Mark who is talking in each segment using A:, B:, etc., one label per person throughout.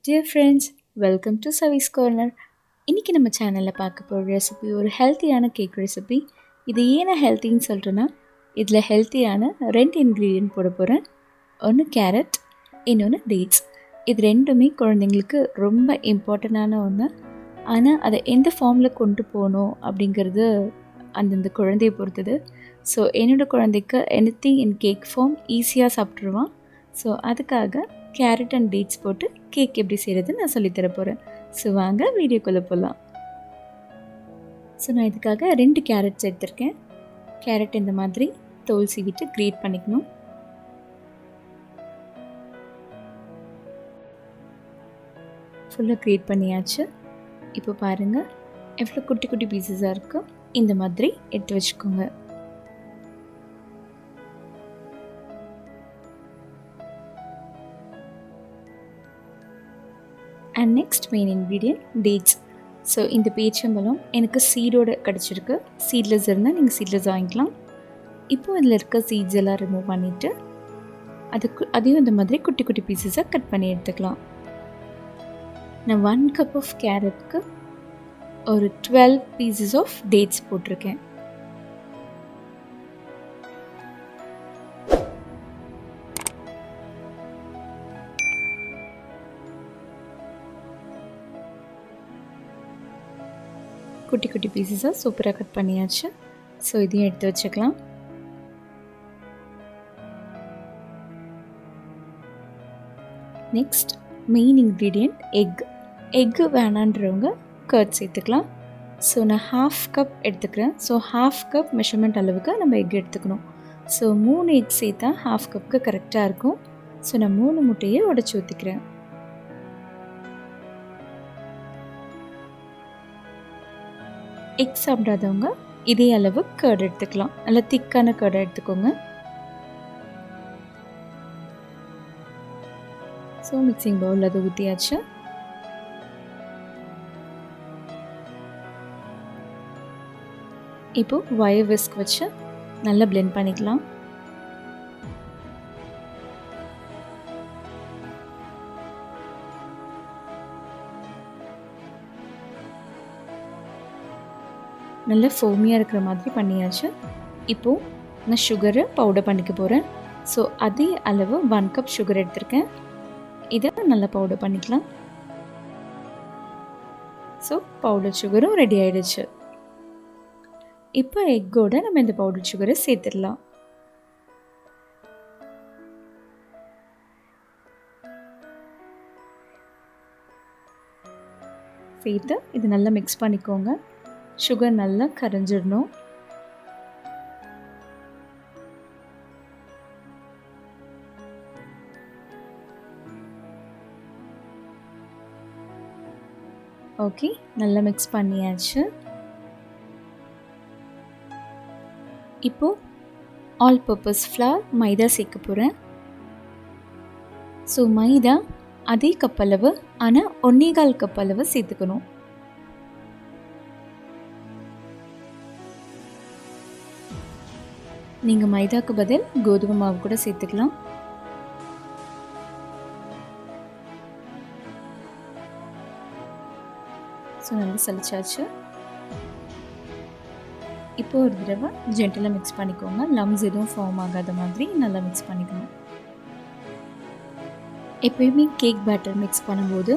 A: Dear friends, welcome to Savi's Corner. இன்றைக்கி நம்ம சேனலில் பார்க்க போகிற ரெசிபி ஒரு ஹெல்த்தியான கேக் ரெசிபி. இது ஏன்னா ஹெல்த்தின்னு சொல்கிறேன்னா, இதில் ஹெல்த்தியான 2 இன்க்ரீடியன்ட் போட போகிறேன். ஒன்று கேரட், இன்னொன்று டேட்ஸ். இது ரெண்டுமே குழந்தைங்களுக்கு ரொம்ப இம்பார்ட்டண்டான ஒன்று. ஆனால் அதை எந்த ஃபார்மில் கொண்டு போகணும் அப்படிங்கிறது அந்தந்த குழந்தையை பொறுத்தது. ஸோ என்னோடய குழந்தைக்கு எனிதிங் இன் கேக் ஃபார்ம் ஈஸியாக சாப்பிட்ருவான். ஸோ அதுக்காக கேரட் அண்ட் டேட்ஸ் போட்டு கேக் எப்படி செய்கிறதுன்னு நான் சொல்லித்தர போகிறேன். ஸோ வாங்க வீடியோக்குள்ளே போகலாம். ஸோ நான் இதுக்காக 2 கேரட்ஸ் எடுத்திருக்கேன். கேரட் இந்த மாதிரி தோல் சீவிட்டு கிரேட் பண்ணிக்கணும். ஃபுல்லாக கிரேட் பண்ணியாச்சு. இப்போ பாருங்கள் எவ்வளோ குட்டி குட்டி பீசஸாக இருக்கும். இந்த மாதிரி எடுத்து வச்சுக்கோங்க. And next main ingredient dates. So இந்த பேச்சம்பழம் எனக்கு சீடோடு கிடச்சிருக்கு. சீட்லெஸ் இருந்தால் நீங்கள் சீட்லெஸ் வாங்கிக்கலாம். இப்போது இதில் இருக்க சீட்ஸ் எல்லாம் ரிமூவ் பண்ணிவிட்டு அதையும் இந்த மாதிரி குட்டி குட்டி பீசஸாக கட் பண்ணி எடுத்துக்கலாம். நான் 1 கப் ஆஃப் கேரட்க்கு ஒரு 12 பீசஸ் ஆஃப் டேட்ஸ் போட்டிருக்கேன். குட்டி குட்டி பீசஸாக சூப்பராக கட் பண்ணியாச்சு. ஸோ இதையும் எடுத்து வச்சுக்கலாம். நெக்ஸ்ட் மெயின் இன்க்ரீடியண்ட் எக்கு வேணான்றவங்க கர்ட் சேர்த்துக்கலாம். ஸோ நான் 1/2 கப் எடுத்துக்கிறேன். ஸோ 1/2 கப் மெஷர்மெண்ட் அளவுக்கு நம்ம எக் எடுத்துக்கணும். ஸோ 3 எக் சேர்த்தா 1/2 கப்புக்கு கரெக்டாக இருக்கும். ஸோ நான் 3 முட்டையை உடச்சி ஊற்றிக்கிறேன். எக் சாப்பிடாதவங்க இதே அளவு கர்ட் எடுத்துக்கலாம். நல்லா திக்கான கர்டை எடுத்துக்கோங்க. ஸோ மிக்சிங் பவுலில் அதை ஊற்றியாச்சு. இப்போது வயர் விஸ்க் வச்சு நல்லா பிளெண்ட் பண்ணிக்கலாம். நல்லா ஃபோமியாக இருக்கிற மாதிரி பண்ணியாச்சு. இப்போது நான் சுகரை பவுடர் பண்ணிக்க போகிறேன். ஸோ அதே அளவு 1 கப் சுகர் எடுத்திருக்கேன். இதை நல்லா பவுடர் பண்ணிக்கலாம். ஸோ பவுடர் சுகரும் ரெடி ஆகிடுச்சு. இப்போ எக்கோடு நம்ம இந்த பவுடர் சுகரை சேர்த்துடலாம். சேர்த்து இது நல்லா மிக்ஸ் பண்ணிக்கோங்க. சுகர் நல்லா கரைஞ்சிடணும். ஓகே, நல்லா மிக்ஸ் பண்ணியாச்சு. இப்போது ஆல் பர்பஸ் ஃப்ளவர் மைதா சேர்க்க போகிறேன். ஸோ மைதா அதே கப் அளவு, ஆனால் 1.25 கப் அளவு சேர்த்துக்கணும். நீங்கள் மைதாக்கு பதில் கோதுமை மாவு கூட சேர்த்துக்கலாம். ஸோ நல்லா சலிச்சாச்சு. இப்போ ஒரு தடவை ஜென்டலாக மிக்ஸ் பண்ணிக்கோங்க. லம்ஸ் எதுவும் ஃபார்ம் ஆகாத மாதிரி நல்லா மிக்ஸ் பண்ணிக்கணும். எப்போயுமே கேக் பேட்டர் மிக்ஸ் பண்ணும்போது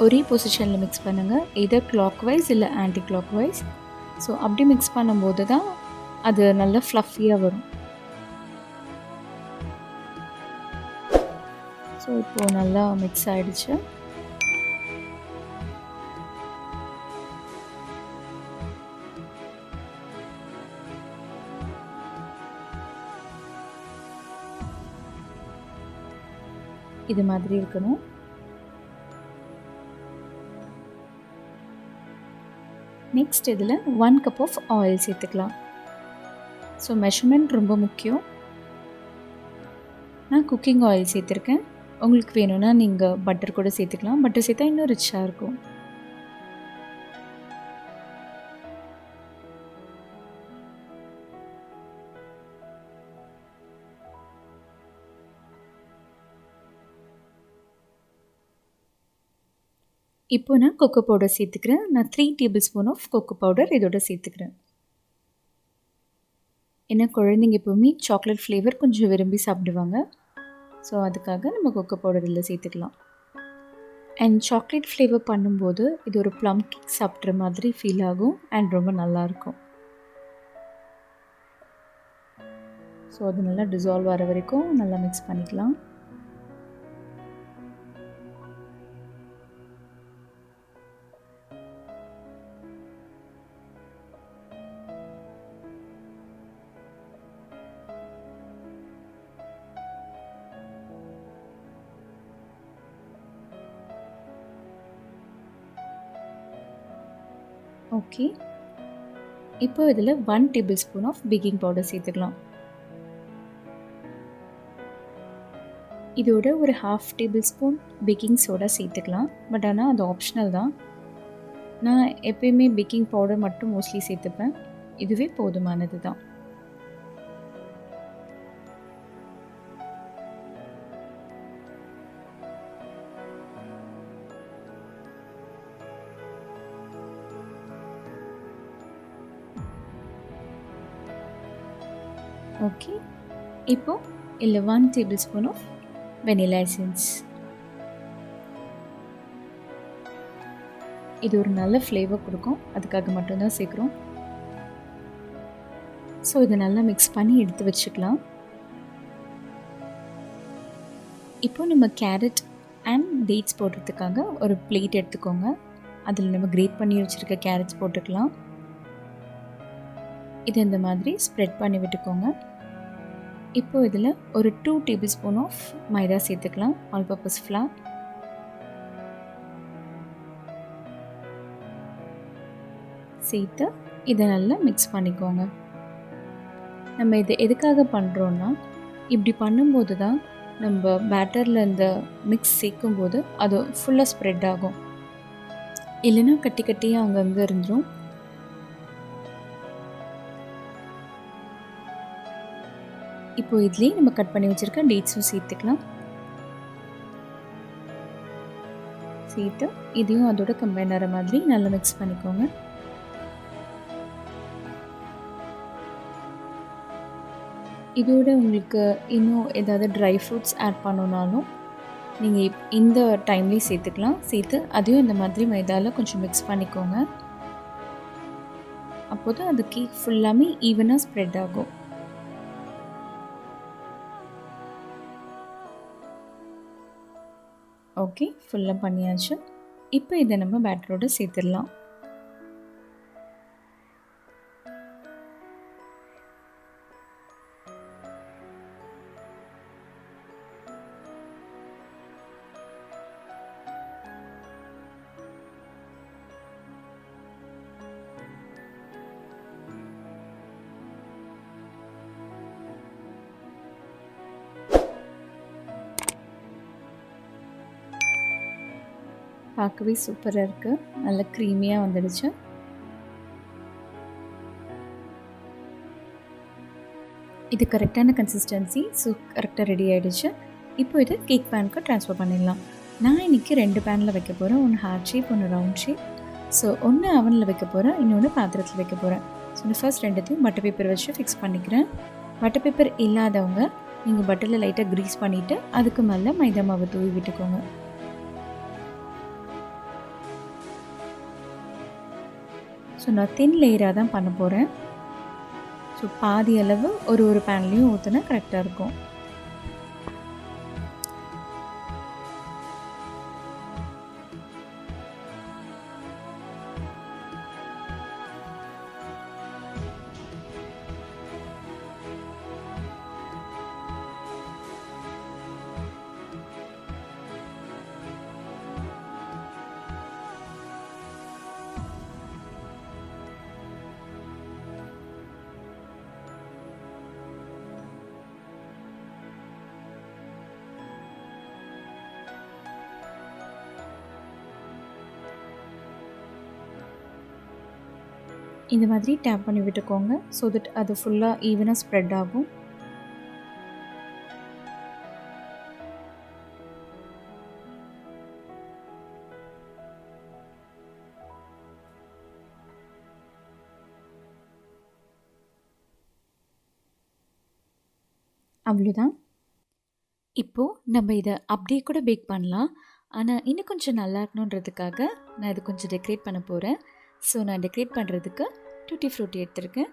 A: ஒரே பொசிஷனில் மிக்ஸ் பண்ணுங்கள். எதர் கிளாக் வைஸ் இல்லை ஆன்டி கிளாக் வைஸ். ஸோ அப்படி மிக்ஸ் பண்ணும்போது தான் அது நல்லா ஃப்ளஃபியாக வரும். ஸோ இப்போது நல்லா மிக்ஸ் ஆகிடுச்சு. இது மாதிரி இருக்கணும். நெக்ஸ்ட் இதில் 1 கப் ஆஃப் ஆயில் சேர்த்துக்கலாம். ஸோ மெஷர்மெண்ட் ரொம்ப முக்கியம். நான் குக்கிங் ஆயில் சேர்த்துருக்கேன். உங்களுக்கு வேணும்னா நீங்கள் பட்டர் கூட சேர்த்துக்கலாம். பட்டர் சேர்த்தா இன்னும் ரிச்சாக இருக்கும். இப்போ நான் கொக்கோ பவுடர் சேர்த்துக்கிறேன். நான் 3 tablespoon of cocoa powder இதோட சேர்த்துக்கிறேன். ஏன்னா குழந்தைங்க எப்போவுமே சாக்லேட் ஃப்ளேவர் கொஞ்சம் விரும்பி சாப்பிடுவாங்க. ஸோ அதுக்காக நம்ம கொக்கோ பவுடர் இதில் சேர்த்துக்கலாம். அண்ட் சாக்லேட் ஃப்ளேவர் பண்ணும்போது இது ஒரு ப்ளம் கேக் சாப்பிட்ற மாதிரி ஃபீல் ஆகும் அண்ட் ரொம்ப நல்லாயிருக்கும். ஸோ அது நல்லா டிசால்வ் ஆகிற வரைக்கும் நல்லா மிக்ஸ் பண்ணிக்கலாம். ஓகே, இப்போ இதில் 1 tablespoon of baking powder சேர்த்துக்கலாம். இதோட ஒரு 1/2 டேபிள் ஸ்பூன் பேக்கிங் சோடா சேர்த்துக்கலாம். பட் ஆனால் அது ஆப்ஷனல் தான். நான் எப்பயுமே பேக்கிங் பவுடர் மட்டும் மோஸ்ட்லி சேர்த்துப்பேன். இதுவே போதுமானது தான். ஓகே, இப்போ இல்லை 1 tablespoon of vanilla essence. இது ஒரு நல்ல ஃப்ளேவர் கொடுக்கும், அதுக்காக மட்டும்தான் சேர்க்குறோம். ஸோ இதை நல்லா மிக்ஸ் பண்ணி எடுத்து வச்சுக்கலாம். இப்போ நம்ம கேரட் அண்ட் டேட்ஸ் போடுறதுக்காக ஒரு பிளேட் எடுத்துக்கோங்க. அதில் நம்ம கிரேட் பண்ணி வச்சுருக்க கேரட்ஸ் போட்டுக்கலாம். இது இந்த மாதிரி ஸ்ப்ரெட் பண்ணி விட்டுக்கோங்க. இப்போ இதில் ஒரு 2 டேபிள் ஸ்பூன் ஆஃப் மைதா சேர்த்துக்கலாம், ஆல் பர்பஸ் ஃப்ளார். சேர்த்து இதை நல்லா மிக்ஸ் பண்ணிக்கோங்க. நம்ம இதை எதுக்காக பண்ணுறோன்னா, இப்படி பண்ணும்போது தான் நம்ம பேட்டரில் இந்த மிக்ஸ் சேர்க்கும்போது அது ஃபுல்லாக ஸ்ப்ரெட் ஆகும். இல்லைன்னா கட்டி கட்டியாக அங்கங்கே இருந்துடும். இப்போ இதுலேயே நம்ம கட் பண்ணி வச்சுருக்க டேட்ஸும் சேர்த்துக்கலாம். சேர்த்து இதையும் அதோட கம்பைன் ஆகிற மாதிரி நல்லா மிக்ஸ் பண்ணிக்கோங்க. இதோட உங்களுக்கு இன்னும் ஏதாவது ட்ரை ஃப்ரூட்ஸ் ஆட் பண்ணணுன்னாலும் நீங்கள் இந்த டைம்லேயே சேர்த்துக்கலாம். சேர்த்து அதையும் இந்த மாதிரி மைதாவில் கொஞ்சம் மிக்ஸ் பண்ணிக்கோங்க. அப்போது அது கேக் ஃபுல்லாமே ஈவனாக ஸ்ப்ரெட் ஆகும். ஓகே, ஃபுல்லாக பண்ணியாச்சு. இப்போ இதை நம்ம பேட்டரோடு சேர்த்துடலாம். பார்க்கவே சூப்பராக இருக்குது, நல்ல க்ரீமியாக வந்துடுச்சு. இது கரெக்டான கன்சிஸ்டன்சி. ஸோ கரெக்டாக ரெடி ஆகிடுச்சு. இப்போ இதை கேக் பேனுக்கு ட்ரான்ஸ்ஃபர் பண்ணிடலாம். நான் இன்றைக்கி 2 பேனில் வைக்க போகிறேன். ஒன்று ஹார்ட் ஷேப், ஒன்று ரவுண்ட் ஷேப். ஸோ ஒன்று அவனில் வைக்க போகிறேன், இன்னொன்று பாத்திரத்தில் வைக்க போகிறேன். ஸோ இந்த ஃபர்ஸ்ட் ரெண்டுத்தையும் பட்டர் பேப்பர் வச்சு ஃபிக்ஸ் பண்ணிக்கிறேன். பட்டர் பேப்பர் இல்லாதவங்க நீங்கள் பட்டரில் லைட்டாக க்ரீஸ் பண்ணிவிட்டு அதுக்கு மேலே மைதா மாவு தூவி விட்டுக்கோங்க. ஸோ நான் தின் லேயராக தான் பண்ண போகிறேன். ஸோ பாதி அளவு ஒரு பேன்லேயும் ஊற்றினா கரெக்டாக இருக்கும். இந்த மாதிரி டேப் பண்ணி விட்டுக்கோங்க. ஸோ தட் அது ஃபுல்லாக ஈவனாக ஸ்ப்ரெட் ஆகும். அவ்வளோதான். இப்போது நம்ம இதை அப்படியே கூட பேக் பண்ணலாம். ஆனால் இன்னும் கொஞ்சம் நல்லா இருக்கணுன்றதுக்காக நான் இது கொஞ்சம் டெக்கரேட் பண்ண போகிறேன். ஸோ நான் டெக்கரேட் பண்ணுறதுக்கு டூட்டி ஃப்ரூட்டி எடுத்திருக்கேன்.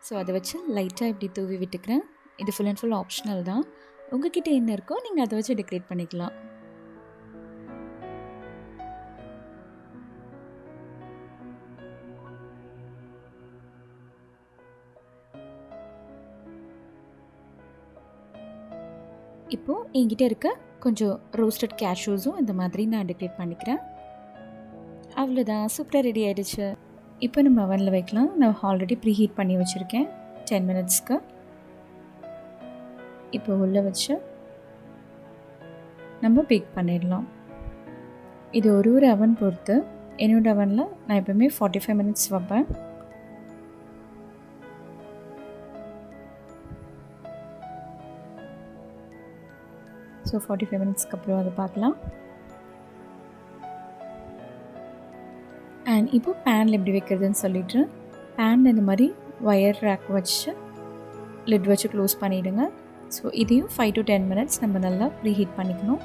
A: ஸோ அதை வச்சு லைட்டாக இப்படி தூவி விட்டுக்கிறேன். இது ஃபுல் அண்ட் ஃபுல் ஆப்ஷனல் தான். உங்ககிட்ட என்ன இருக்கோ நீங்கள் அதை வச்சு டெக்கரேட் பண்ணிக்கலாம். இப்போது என்கிட்ட இருக்க கொஞ்சம் ரோஸ்டட் கேஷ்யூஸும் இந்த மாதிரி நான் டெக்கரேட் பண்ணிக்கிறேன். அவ்வளோதான், சூப்பராக ரெடி ஆகிடுச்சு. இப்போ நம்ம அவனில் வைக்கலாம். நான் ஆல்ரெடி ப்ரீ ஹீட் பண்ணி வச்சுருக்கேன் 10 மினிட்ஸ்க்கு. இப்போ உள்ளே வச்சு நம்ம பேக் பண்ணிடலாம். இது ஒரு அவன் பொறுத்து. என்னோடய அவனில் நான் எப்போவுமே 45 மினிட்ஸ் வைப்பேன். ஸோ 45 மினிட்ஸ்க்கு அப்புறம் அதை பார்க்கலாம். அண்ட் இப்போ பேனில் எப்படி வைக்கிறதுன்னு சொல்லிவிட்டு, பேனில் இந்த மாதிரி ஒயர் ரேக் வச்சு லிட் வச்சு க்ளோஸ் பண்ணிவிடுங்க. ஸோ இதையும் 5 to 10 மினிட்ஸ் நம்ம நல்லா ப்ரீ ஹீட் பண்ணிக்கணும்.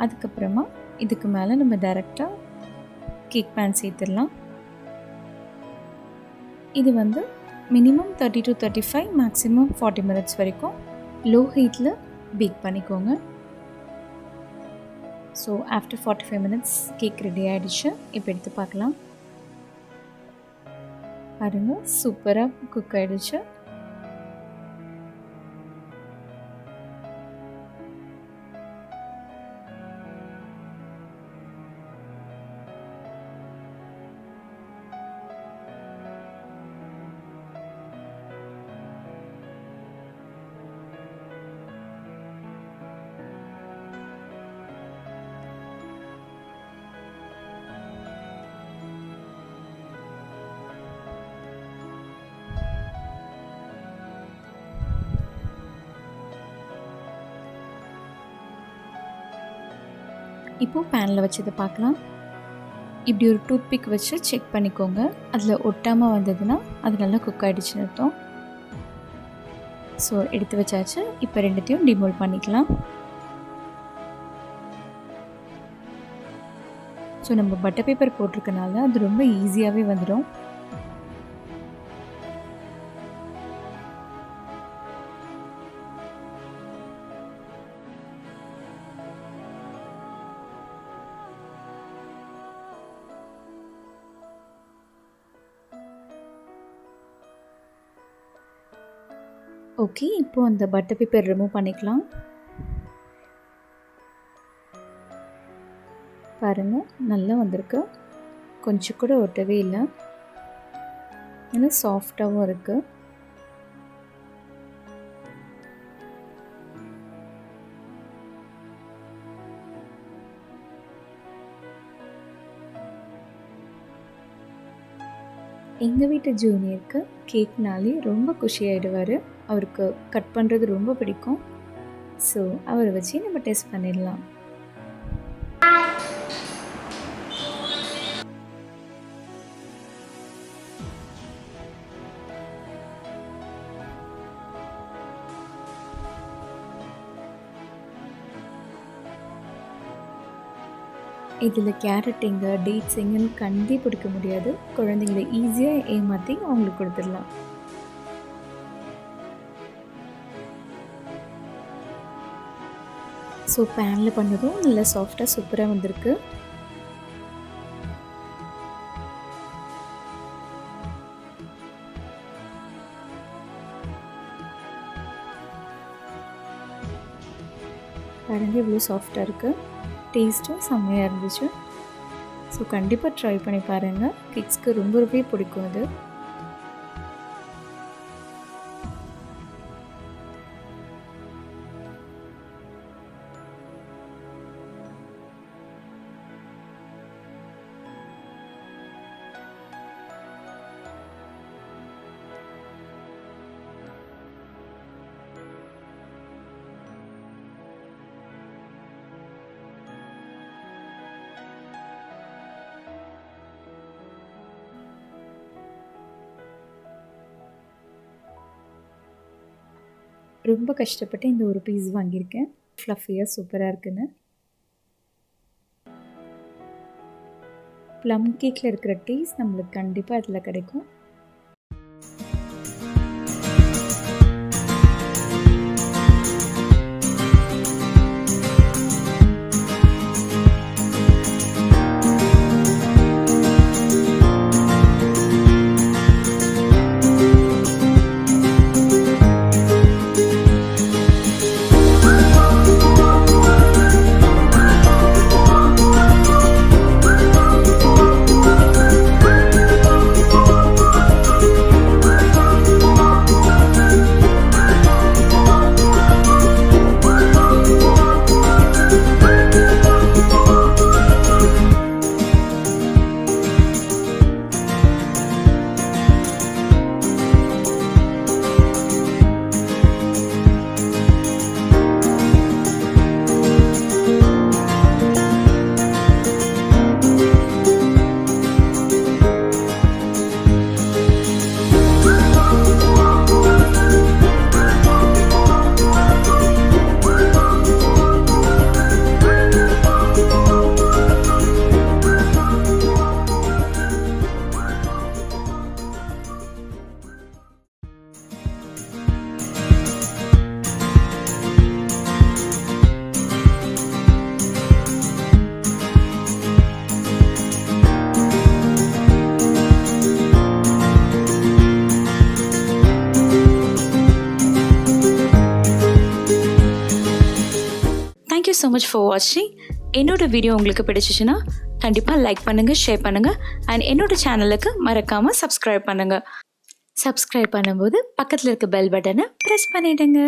A: அதுக்கப்புறமா இதுக்கு மேலே நம்ம டைரெக்டாக கேக் பேன் சேர்த்துடலாம். இது வந்து மினிமம் 30 to 35, மேக்ஸிமம் 40 மினிட்ஸ் வரைக்கும் லோ ஹீட்டில் பேக் பண்ணிக்கோங்க. So after 45 minutes cake ready ஆகிடுச்சு. இப்போ எடுத்து பார்க்கலாம். பாருங்கள், சூப்பராக குக் ஆகிடுச்சு. இப்போது பேனில் வச்சதை பார்க்கலாம். இப்படி ஒரு டூத் பிக் வச்சு செக் பண்ணிக்கோங்க. அதில் ஒட்டாமல் வந்ததுன்னா அது நல்லா குக் ஆகிடுச்சுன்னு அர்த்தம். ஸோ எடுத்து வச்சாச்சு. இப்போ ரெண்டுத்தையும் டிமோல்ட் பண்ணிக்கலாம். ஸோ நம்ம பட்டர் பேப்பர் போட்டிருக்கனால அது ரொம்ப ஈஸியாகவே வந்துடும். ஓகே, இப்போது அந்த பட்டர் பேப்பர் ரிமூவ் பண்ணிக்கலாம். பாருங்கள், நல்லா வந்திருக்கு. கொஞ்சம் கூட ஒட்டவே இல்லை. நல்லா சாஃப்டாகவும் இருக்குது. எங்கள் வீட்டு ஜூனியருக்கு கேக்னாலே ரொம்ப குஷியாகிடுவார். அவருக்கு கட் பண்ணுறது ரொம்ப பிடிக்கும். ஸோ அவரை வச்சு நம்ம டெஸ்ட் பண்ணிடலாம். இதில் கேரட் எங்கே, டேட்ஸ் எங்கன்னு கண்டே பிடிக்க முடியாது. குழந்தைங்களை ஈஸியாக ஏமாற்றி அவங்களுக்கு கொடுத்துடலாம். ஸோ பேனில் பண்ணதும் நல்லா சாஃப்டாக சூப்பராக வந்திருக்கு. பாருங்கள், இவ்வளோ சாஃப்டாக இருக்குது. டேஸ்ட்டும் செம்மையாக இருந்துச்சு. ஸோ கண்டிப்பாக ட்ரை பண்ணி பாருங்கள். கிட்ஸ்க்கு ரொம்பவே பிடிக்கும் அது. ரொம்ப கஷ்டப்பட்டு இந்த ஒரு பீஸ் வாங்கியிருக்கேன். ஃப்ளஃபியாக சூப்பராக இருக்குன்னு. ப்ளம் கேக்கில் இருக்கிற டேஸ்ட் நம்மளுக்கு கண்டிப்பாக அதில் கிடைக்கும்.
B: தேங்க்யூ ஸோ மச் ஃபார் வாட்சிங். என்னோடய வீடியோ உங்களுக்கு பிடிச்சிச்சுன்னா கண்டிப்பாக லைக் பண்ணுங்கள், ஷேர் பண்ணுங்கள். அண்ட் என்னோடய சேனலுக்கு மறக்காமல் சப்ஸ்கிரைப் பண்ணுங்கள். சப்ஸ்கிரைப் பண்ணும்போது பக்கத்தில் இருக்க பெல் பட்டனை ப்ரெஸ் பண்ணிவிடுங்க.